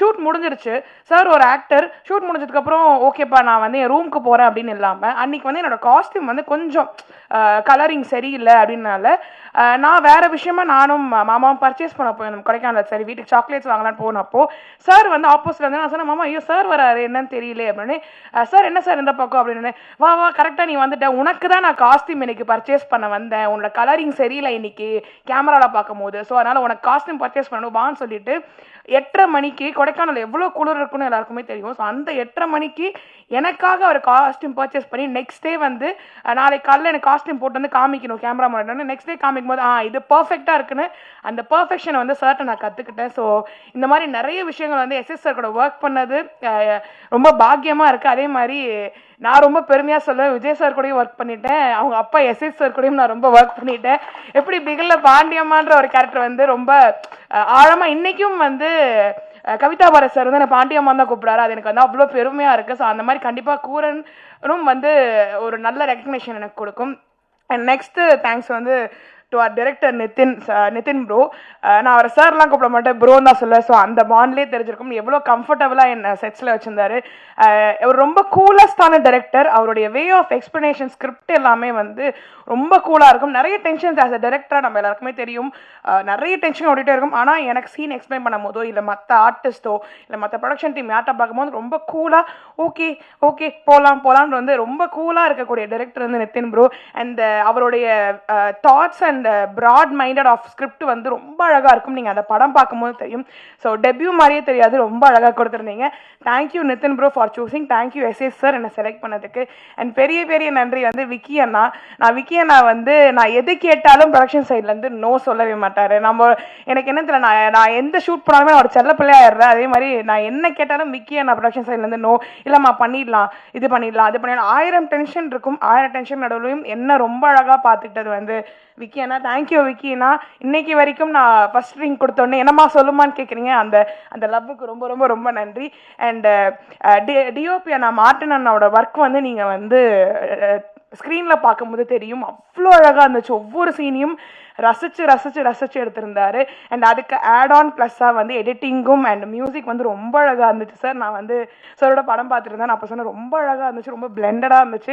Shoot முடிஞ்சிருச்சு. Sir ஒரு actor shoot முடிஞ்சதுக்கப்புறம் ஓகேப்பா நான் வந்து என் ரூமுக்கு போகிறேன் அப்படின்னு இல்லாமல் அன்றைக்கி வந்து என்னோடய காஸ்டியூம் வந்து கொஞ்சம் கலரிங் சரியில்லை அப்படின்னால நான் வேறு விஷயமா நானும் மாமாவும் பர்ச்சேஸ் பண்ண போயிருந்தோம் கொடைக்கானல். சரி வீட்டுக்கு சாக்லேட்ஸ் வாங்கலான்னு போனப்போ சார் வந்து ஆப்போசிட்ல வந்து நான் சொன்னேன், மாமா ஐயோ சார் வராரு என்னன்னு தெரியல அப்படின்னு. சார் என்ன சார் இந்த பக்கம் அப்படின்னு. வா வா கரெக்டாக நீ வந்துட்ட, உனக்கு தான் நான் காஸ்டியூம் இன்னைக்கு பர்ச்சேஸ் பண்ண வந்தேன், உன்னோட கலரிங் சரியில்லை இன்னைக்கு கேமராவில் பார்க்கும் போது, ஸோ அதனால் உனக்கு காஸ்டியூம் பர்ச்சேஸ் பண்ணணும் வான்னு சொல்லிட்டு 8:30 மணிக்கு கொடைக்கானல் எவ்வளோ குளிர் இருக்குன்னு எல்லாருக்குமே தெரியும். ஸோ அந்த 8:30 மணிக்கு எனக்காக அவர் காஸ்டியூம் பர்ச்சேஸ் பண்ணி நெக்ஸ்ட் டே வந்து நாளைக்கு காலையில் எனக்கு காஸ்டியூம் போட்டு வந்து காமிக்கணும் கேமரா முன்னாடி. நெக்ஸ்ட் டே காமிக்கும் போது இது பர்ஃபெக்டாக இருக்குன்னு அந்த பர்ஃபெக்ஷனை வந்து சார்ட்ட நான் கற்றுக்கிட்டேன். ஸோ இந்த மாதிரி நிறைய விஷயங்கள் வந்து எஸ்எஸ் சார் கூட ஒர்க் பண்ணது ரொம்ப பாக்கியமாக இருக்குது. அதே மாதிரி நான் ரொம்ப பெருமையாக சொல்லுவேன், விஜய் சார் கூடயும் ஒர்க் பண்ணிட்டேன், அவங்க அப்பா எஸ்எஸ் சார் கூடயும் நான் ரொம்ப ஒர்க் பண்ணிட்டேன். எப்படி பிகில்ல பாண்டியம்மான்ற ஒரு கேரக்டர் வந்து ரொம்ப ஆழமாக இன்றைக்கும் வந்து கவிதா பாரத் சார் வந்து எனக்கு பாண்டியம்மா தான் கூப்பிடாரு, அது எனக்கு வந்து அவ்வளோ பெருமையாக இருக்குது. ஸோ அந்த மாதிரி கண்டிப்பாக கூரனும் வந்து ஒரு நல்ல ரெக்கக்னேஷன் எனக்கு கொடுக்கும். அண்ட் நெக்ஸ்ட்டு தேங்க்ஸ் வந்து to our director Nithin bro. நான் அவரை சார்லாம் கூப்பிட மாட்டேன், ப்ரோன்னு தான் சொல்லுவேன். ஸோ அந்த பாண்ட்லேயே தெரிஞ்சிருக்கும் எவ்வளோ கம்ஃபர்டபுளாக என்ன செட்ஸில் வச்சுருந்தாரு. அவர் ரொம்ப கூலஸ்டான டைரக்டர். அவருடைய வே ஆஃப் எக்ஸ்பிளனேஷன் ஸ்கிரிப்ட் எல்லாமே வந்து ரொம்ப கூலாக இருக்கும். நிறைய டென்ஷன்ஸ் ஆஸ் அ டைரக்டராக நம்ம எல்லாருக்குமே தெரியும், நிறைய டென்ஷன் ஓடிட்டே இருக்கும். ஆனால் எனக்கு சீன் எக்ஸ்பிளைன் பண்ணும் போதோ இல்லை மற்ற ஆர்டிஸ்ட்டோ இல்லை மற்ற ப்ரொடக்ஷன் டீம் யார்ட்ட பார்க்கும்போது ரொம்ப கூலாக ஓகே ஓகே போகலான்னு வந்து ரொம்ப கூலாக இருக்கக்கூடிய டைரக்டர் வந்து நிதின் ப்ரோ. அண்ட் அவருடைய thoughts and broad minded of script வந்து ரொம்ப அழகாக இருக்கும். நீங்கள் அந்த படம் பார்க்கும்போது தெரியும். ஸோ டெபியூ மாதிரியே தெரியாது, ரொம்ப அழகாக கொடுத்துருந்தீங்க. Thank you Nitin bro for choosing. Thank you SS sir என்னை செலக்ட் பண்ணதுக்கு. அண்ட் பெரிய நன்றி வந்து விக்கி அண்ணா. விக்கி அண்ணா வந்து நான் எது கேட்டாலும் ப்ரொடக்ஷன் சைட்லேருந்து நோ சொல்லவே மாட்டார். எனக்கு என்ன தெரியல, நான் எந்த ஷூட் பண்ணாலுமே ஒரு செல்ல பிள்ளையாடுறேன். அதே மாதிரி நான் என்ன கேட்டாலும் விக்கி அண்ணா ப்ரொடக்ஷன் சைட்லேருந்து நோ இல்லைம்மா பண்ணிடலாம், இது பண்ணிடலாம் 1000 டென்ஷன் இருக்கும். 1000 டென்ஷன் நடுவுலையும் என்ன ரொம்ப அழகாக பார்த்துக்கிட்டது வந்து விக்கி அண்ணா. தேங்க்யூ விக்கி அண்ணா. இன்னைக்கு வரைக்கும் நான் ஃபர்ஸ்ட் ரிங் கொடுத்தோன்னே என்னம்மா சொல்லுமான்னு கேட்குறீங்க, அந்த லவ்வுக்கு ரொம்ப நன்றி. அண்ட் டிஓபி அண்ணா மார்ட்டின் அண்ணாவோட ஒர்க் வந்து நீங்கள் வந்து ஸ்க்ரீனில் பார்க்கும்போது தெரியும், அவ்வளோ அழகாக இருந்துச்சு. ஒவ்வொரு சீனையும் ரசித்து எடுத்திருந்தாரு. அண்ட் அதுக்கு ஆட் ஆன் ப்ளஸ்ஸாக வந்து எடிட்டிங்கும் அண்ட் மியூசிக் வந்து ரொம்ப அழகாக இருந்துச்சு சார். நான் வந்து சாரோட படம் பார்த்துருந்தேன், நான் அப்போ சொன்னேன் ரொம்ப அழகாக இருந்துச்சு, ரொம்ப பிளெண்டடாக இருந்துச்சு.